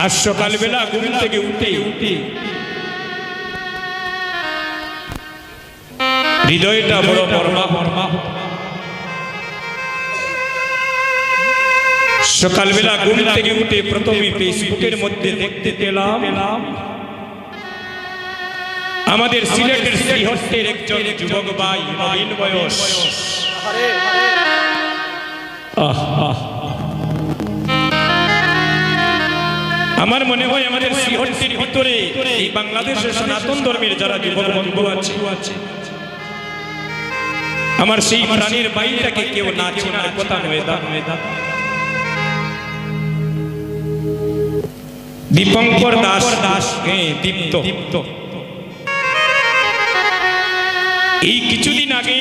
আজ সকালবেলা ঘুম থেকে উঠে হৃদয়টা বড় মর্মা। সকালবেলা ঘুম থেকে উঠে প্রথমে ফেসবুকের মধ্যে দেখতে পেলাম আমাদের সিলেটের শ্রীহট্টের একজন যুবক ভাই, নবীন বয়স। আমার মনে হয় আমাদের শ্রীহট্টের ভিতরে এই বাংলাদেশের সনাতন ধর্মের যারা যুবক বন্ধু আছে, আমার সেই প্রাণীর বাইটাকে কেউ না চেনার কথা নয়। দীপঙ্কর দাস, দীপ্ত। এই কিছুদিন আগে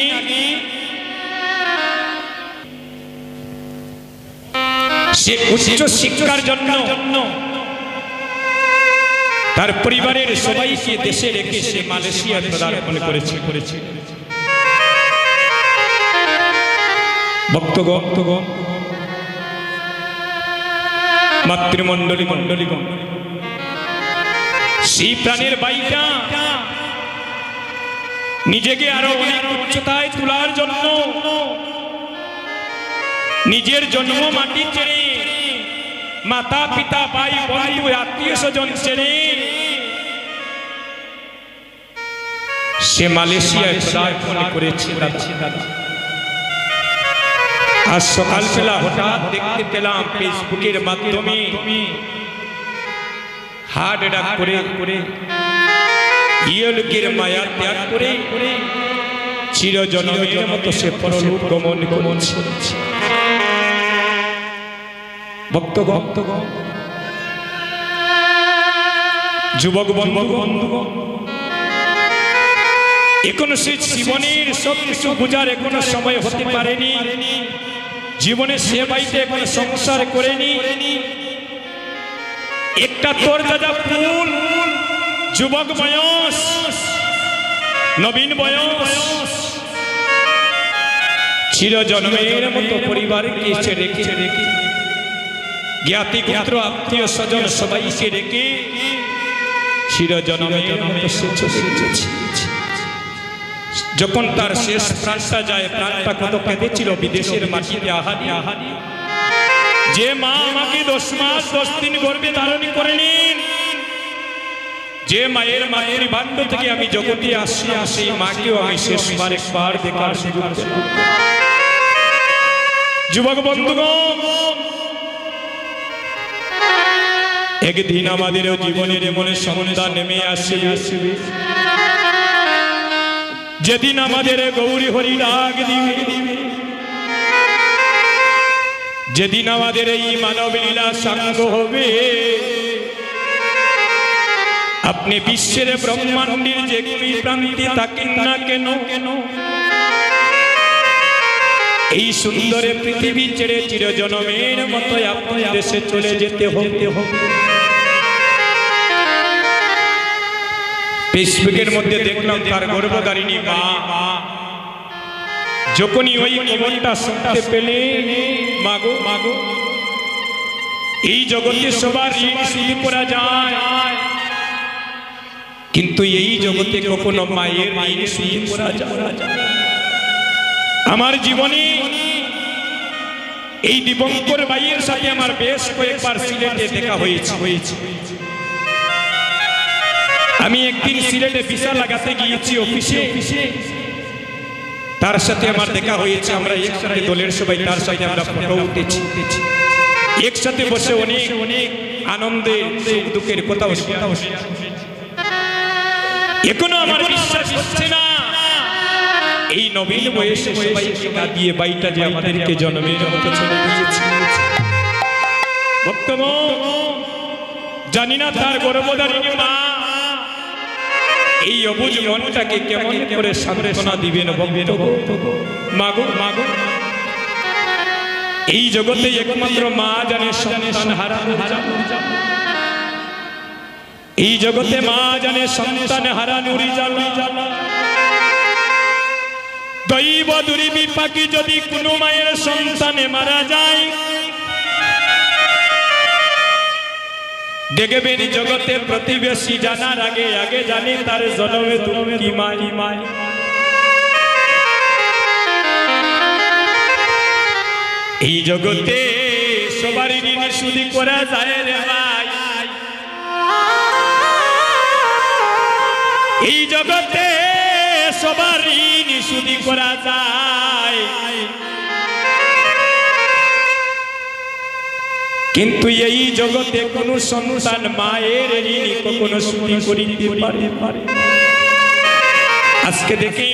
সে উচ্চ শিক্ষার জন্য তার পরিবারের সবাইকে দেশে রেখে সে মালয়েশিয়ায় পদার্পণ করেছে। ভক্তগণ, মাতৃমণ্ডলীগণ, সেই প্রাণের বাইটা নিজেকে আরো অনেক উচ্চতায় তোলার জন্য নিজের জন্ম মাটি ছেড়ে, মাতা পিতা ভাই বন্ধু আত্মীয় স্বজন ছেড়ে সে মালয়েশিয়ায় পদার্পণ করেছে। আজ সকালবেলা হঠাৎ দেখতে পেলাম ফেসবুকের মাধ্যমে হার্ট অ্যাটাক করে ইহলোকের মায়া ত্যাগ করে চিরজন্মের মতো সে পরলোক গমন করেছে। ভক্তগণ, যুবক বন্ধুগণ, এখনো সে জীবনের সব কিছু বোঝার এখনো সময় হতে পারেনি। জীবনে সে বাড়িতে এখনো সংসার করেনি। একটা তোর দাদা ফুল যুবক বয়স, নবীন বয়স, চিরজন্মের মতো পরিবারকে ছেড়ে রেখে জ্ঞাতি গোত্র আত্মীয় স্বজন সবাইকে রেখে চিরজন্মের মতো সে চলে গেছে। যখন তার শেষ প্রাণটা যায়, প্রাণটা কত কেঁদেছিল বিদেশের মাটিতে। আহারি যে মা আমাকে 10 মাস 10 দিন গর্ভে ধারণ করেন, যে মায়ের ভাণ্ড থেকে আমি জগতে আসলাম, সেই মাকেও আমি শেষবার একবার দেখার সুযোগ পেলাম। যুবক বন্ধুগণ, একদিন আমাদেরও জীবনের মনে সন্ধ্যা নেমে আসবে, যেদিন আমাদের গৌরী হরি ডাক দিবে, যেদিন আমাদের এই মানব লীলা সাঙ্গ হবে। আপনি বিশ্বের ব্রহ্মাণ্ডের যে কোনো প্রান্তে থাকেন না কেন, এই সুন্দর পৃথিবী ছেড়ে চিরজন্মের মতো আপনার দেশে চলে যেতে হবে। ফেসবুকের মধ্যে দেখলাম তার গর্ভধারিণী মা যখনই ওই খবরটা শুনতে পেলে, মাগো এই জগতে সবার ঋণ শোধ করা যায়, কিন্তু এই জগতে কখনো মায়ের ঋণ শোধ করা যায় না। আমার জীবনে এই দীপঙ্কর ভাইয়ের সাথে আমার বেশ কয়েকবার সিলেটে দেখা হয়েছে। আমি একদিন সিলেটে ভিসা লাগাতে গিয়েছি অফিসে, তার সাথে আমার দেখা হয়েছে। আমরা একসাথে দলের সবাই তার সাথে আমরা ফটো উঠেছি, একসাথে বসে অনেক আনন্দে সুখ দুঃখের কথা হচ্ছে। এখনো আমার বিশ্বাস হচ্ছে না এই নবীন বয়সে সবাইকে কাঁদিয়ে বাইটা যে আমাদেরকে জন্মের মতো চলে গিয়েছে। ভক্তগণ, জানি না তার গর্ভধারিণী মা এই অবুঝ মনটাকে কেমন করে সান্ত্বনা দিবেন। মাগো, এই জগতে একমাত্র মা জানে সন্তান হারানো জ্বালা, এই জগতে মা জানে সন্তান হারানোর জ্বালা। দৈব দুর্বিপাকে যদি কোনো মায়ের সন্তানে মারা যায়, দেখবেন জগতে প্রতিবেশী জানার আগে আগে জানে তার জনমে তুমি কি মাই এই জগতে সবারই ঋণ শুধু করা যায় রে ভাই এই জগতে সবার ঋণ শুধু করা যায় কিন্তু এই জগতে কোন সন্তান মায়ের ঋণ কখনো শুধু করিতে পারে আজকে দেখি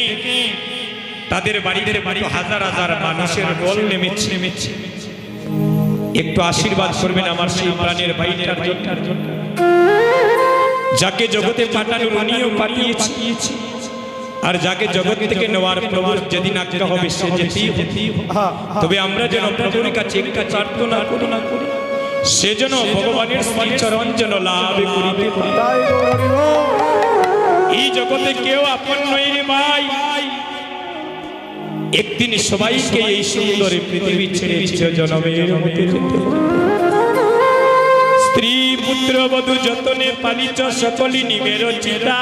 তাদের বাড়িতে হাজার হাজার মানুষের দল নেমেছে একটু আশীর্বাদ করবেন আমার সেই প্রাণের ভাইটার জন্য যাকে জগতে পাঠানোর উনিও পাঠিয়েছি আর যাকে জগৎ থেকে নেওয়ার প্রভু যেদিন আজ্ঞা হবে সে যেতেই তবে আমরা যেন প্রভুর কাছে একটা প্রার্থনা করি সেজন্য ভগবানের শ্রী চরণ যেন লাভ করিতে পারি এই জগতে কেউ আপন নয় রে ভাই একদিন সবাইকে এই সুন্দর পৃথিবী ছেড়ে চিরজনমের মতো যেতে হবে স্ত্রী পুত্র বধূ যতনে পালিত সকলি নিবের চিতা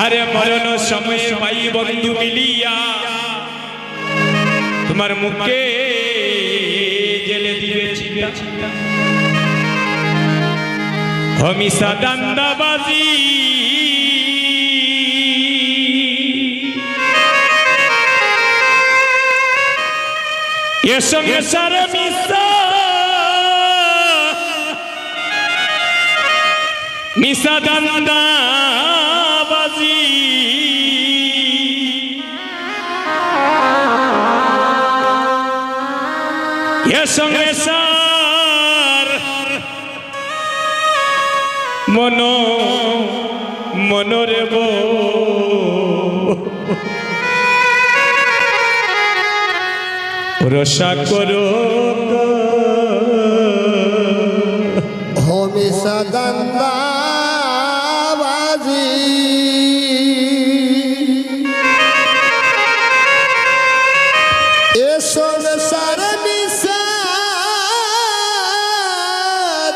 আরে মরণ সময়ে ভাই বন্ধু মিলিয়া তোমার মুখে জেলে দিবে চিতা হমিষা দান্দাবাজি এ সংসার মিশা দান্দাবাজি এ সংসার মনরে রসা করো হমিষা দান্দাবাজি এ সংসার মিশা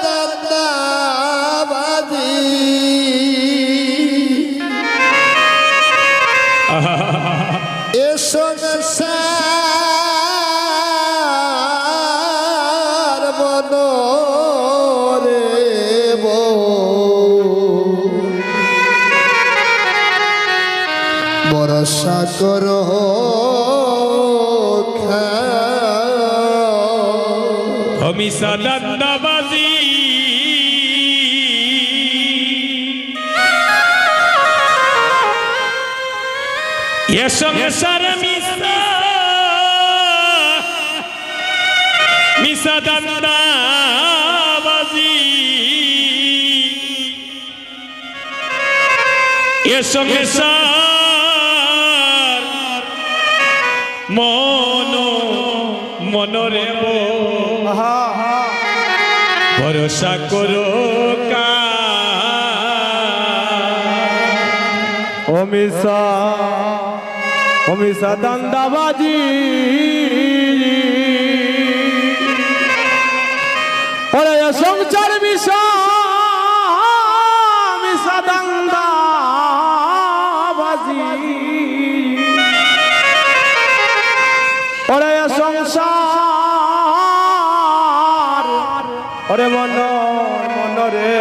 দান্দাবাজি এ সংসার মনরে ভরসা করো হমিষা দান্দাবাজি এ সংসার মিশা দান্দাবাজি এ সংসার মনরে ভরসা করো হমিষা দান্দাবাজি ওরে সংসার মিশা দান্দাবাজি ওরে সংসার ওরে মনরে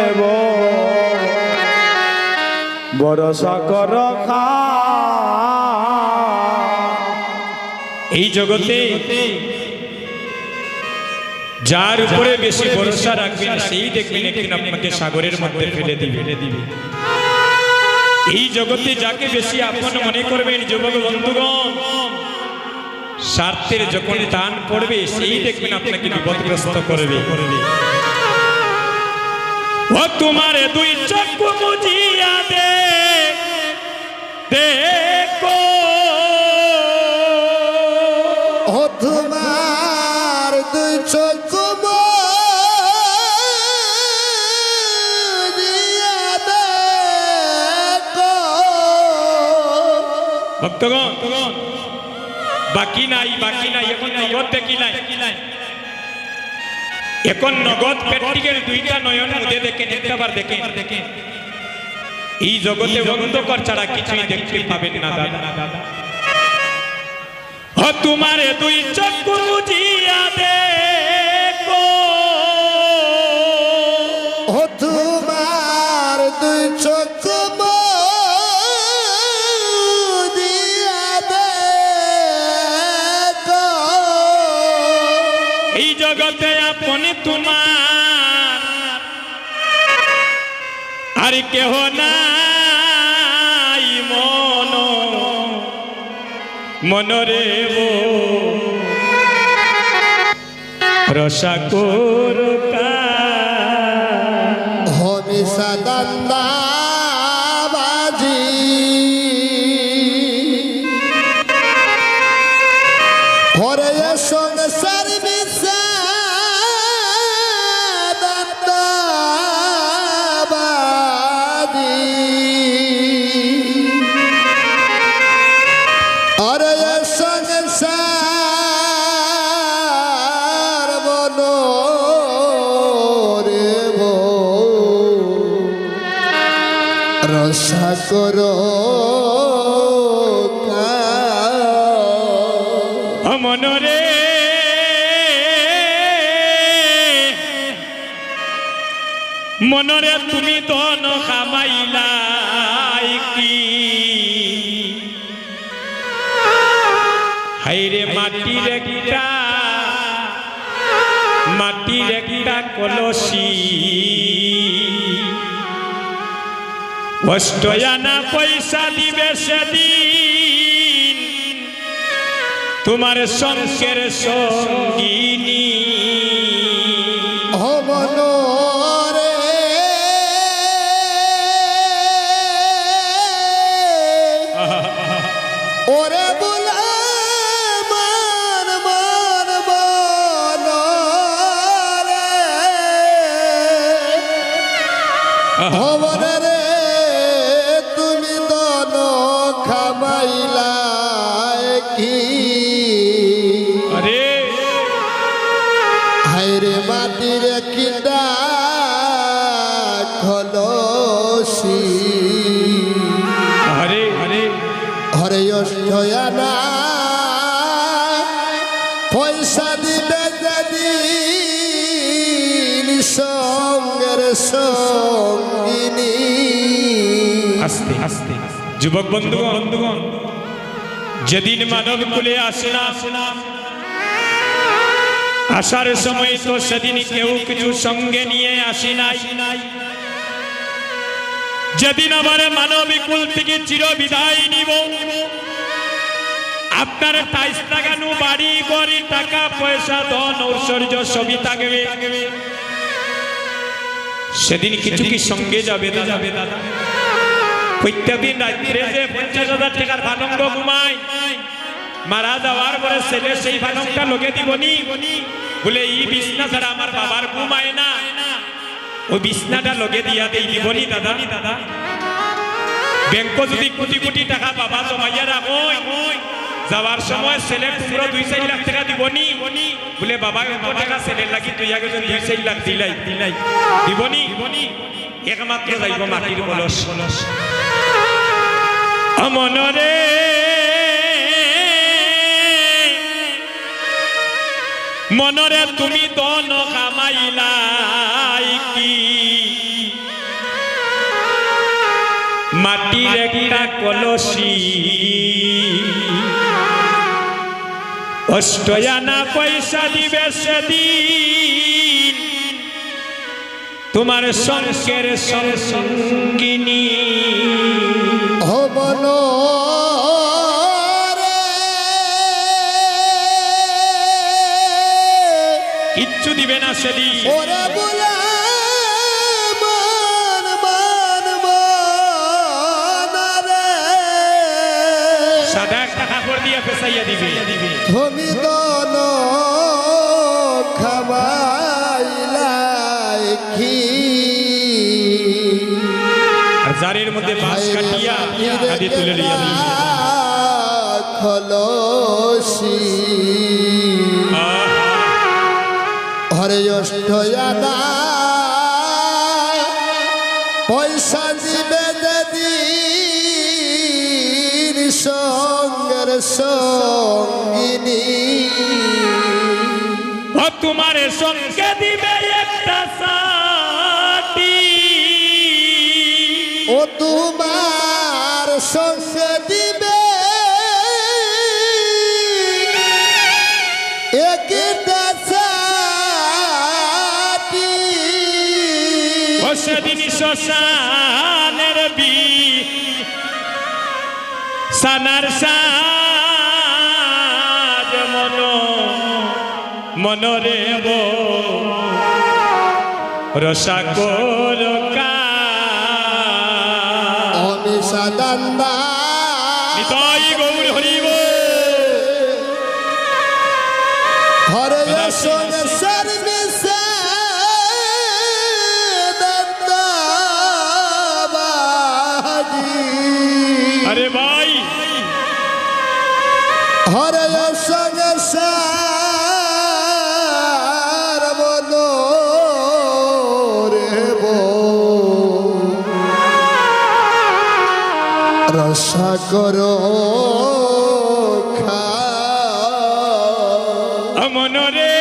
ভরসা কর এই জগতে যার উপরে বেশি ভরসা রাখবেন সেই দেখবেন একদিন আপনাকে সাগরের মধ্যে ফেলে দিবে এই জগতে যাকে বেশি আপন মনে করবেন যুবক বন্ধুগণ স্বার্থের যখন টান পড়বে সেই দেখবেন আপনাকে বিপদগ্রস্ত করবে ও তোমার দুই চক্ষু বুঝিয়া দেখো ও তোমার দুই চক্ষু বুঝিয়া দেখো ভক্তগণ বাকি নাই এখন নগদ দেখি নাই এখন নগদ প্র্যাকটিক্যাল দুইটা নয়ন মুদে দেখেন একবার দেখেন এই জগতে অন্ধকার ছাড়া কিছুই দেখতে পাবেন না দাদা ও তোমার দুই চক্ষু বুঝিয়া দেখো ও তোমার দুই চোখ দিয়া দেখো এই জগতে আপনি তোমার আর কেহ নাই মনরে রসা করকা হমিষা দান্দাবাজি হরে সংসার মিশা দান্দাবাজি হরে সংসার বনো রসা করো মনরে মনরে তুমি ধন খামাইলাই কি হাইরে মাটির একটা কলসি অষ্টয়ানা পয়সা দিবে সেদিন তোমার সঙ্গের সঙ্গিনী মনরে ওরে বলা মান মান মনরে রে তুমি দন খামাইলা কি আরে হাইরে মাটির কিডা খলসি আরে আরে হরে অষ্টয়ানা পয়সা দিবে যেদিন সঙ্গের সঙ্গিনী আস্তে আস্তে যুবক বন্ধুগণ যেদিন মানব কুলে আসে না আসার সময় তো সেদিন কেউ কিছু সঙ্গে নিয়ে আসি নাই যেদিন আমার মানবিক কুল থেকে চির বিদায় নিব আপনার টাইস লাগানো বাড়ি গড়ি টাকা পয়সা ধন ঐশ্বর্য সবই থাকবে সেদিন কিছু কি সঙ্গে যাবে দাদা প্রত্যেকদিন রাত্রে যে 50,000 টাকার ভানঙ্গ ঘুমায় মারা যাওয়ার পরে ছেলে সেই ভানংটা লোকে দিবনি বলে এই বিছনা ছাড়া আমার বাবার ঘুমায় না ওই বিছনাটা লোকে দিয়া দেই দিবনি দাদা ব্যাংক যদি কোটি কোটি টাকা বাবা জমাইয়া রাখো যাওয়ার সময় ছেলে তোমরা 2-4 লাখ টাকা দিবনি বলে বাবা এত টাকা ছেলের লাগি তুই আগে 2-4 লাখ দিলাই দিবনি একমাত্র যাইব মাটির কলস মনরে মনরে তুমি দন খামাইলাই কি মাটির একটা কলসি অষ্টয়ানা পয়সা দিবে সেদিন তোমার সঙ্গের সঙ্গিনী কিচ্ছু দিবে না সেদিন সাদা একটা কাপড় দিয়ে ফেসাইয়া দিবে তুমি দন খামাইলাই কি আর জারের মধ্যে বাঁশ কাটিয়া আদি তুলে লইয়া দিবে খলসি হরে হরে অষ্টয়ানা পয়সা দিবে দিন সঙ্গের সঙ্গিনী ও তোমার সঙ্গে দিবে একটা সাথী ও তোমার সঙ্গে দিবে একটা সাথী ও সেদিন শ্মশানের সানার সাজ মনরে রসাকর আমি সাদান্দা নিতাই গৌর হরিব হরে সঙ্গে সর্বিসে আরে ভাই হরে সঙ্গে সার বলো রে রসা করো খা মনরে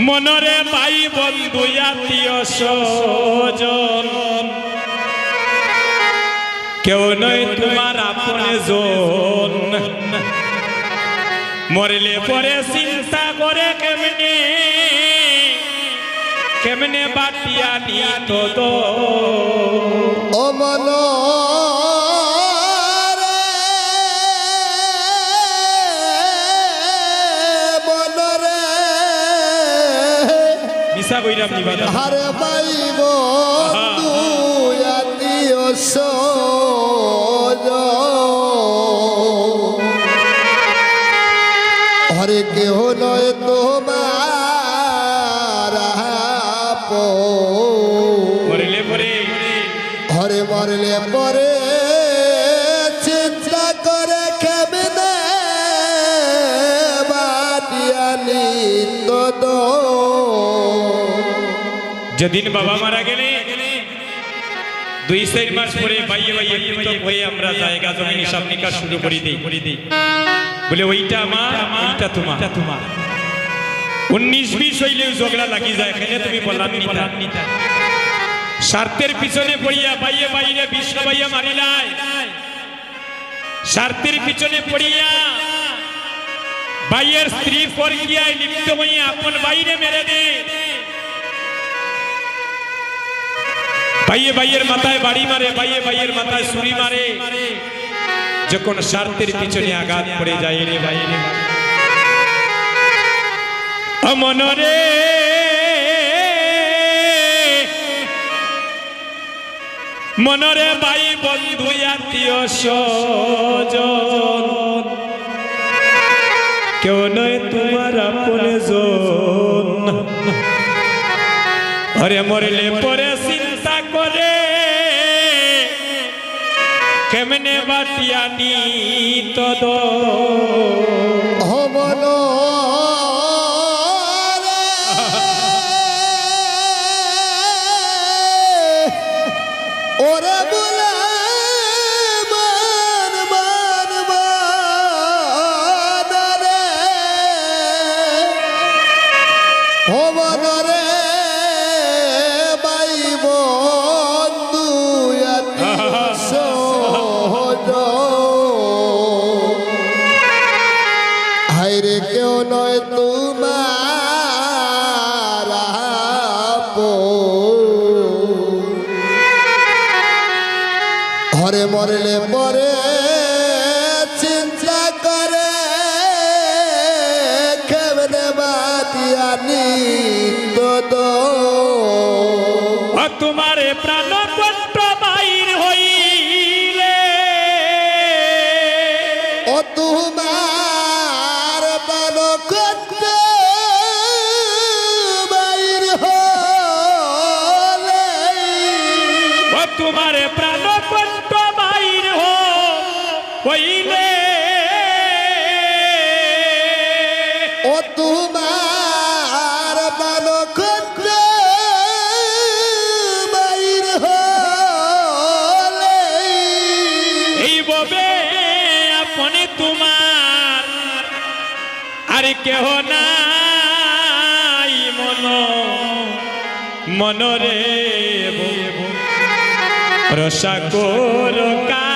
মনরে ভাই বন্ধু আত্মীয় স্বজন কেউ নয় তোমার আপনে জন মরলে পরে চিন্তা করে কেমনে কেমনে বাটিয়া নিত তো ও মন মিশা কইরাম নিবাদা হারে ভাই বন্ধু আত্মীয় হরে কেহ নয় তোমার মরলে পরে হরে মরলে পরে চিন্তা করে কেমনে বাটিয়ানি তো যেদিন বাবা মারা গেলে 2-4 মাস পরে বাইয়ে বাইয়ে পৃথক হয়ে আমরা জায়গা জমি হিসাব নিকাশ শুরু করে দিই বলে ওইটা আমার এইটা তোমার 19-20 হইলেও ঝগড়া লাগি যায় এখানে তুমি বললাম নিতা স্বার্থের পিছনে পড়িয়া বাইয়ে বাইরে বিষ্ণু বাইয়া মারিলাই স্বার্থের পিছনে পড়িয়া বাইয়ের স্ত্রী পরকিয়ায় লিপ্ত হইয়া আপন বাইরে মেরে দে ভাইয়ে ভাইয়ের মাথায় বাড়ি মারে ভাইয়ে ভাইয়ের মাথায় ছুরি মারে যখন স্বার্থের পিছনে আঘাত পড়ে যায় রে ভাই মনরে মনরে ভাই বন্ধু আত্মীয় স্বজন কেউ নয় তোমার আপনে জন হরে মরলে পরে চিন্তা করে কেমনে বাটিয়া নিত হবন ওরে বলে মান মান মান রে হবন রে বাই বন্ধু হাইরে কেউ নয় তোমার হরে মরলে পরে চিন্তা করে কেমনে বাতিয়ানি তো তোমার প্রাণ কষ্ট বাইর হইলে ও তোমার প্রাণ কষ্ট বাইর হলে ও তোমার প্রাণ কষ্ট বাইর হইলে ও তোমার বালক বাইর হলে এই ববে আপনি তোমার আর কেহ নাই মনরে রসা কোর কা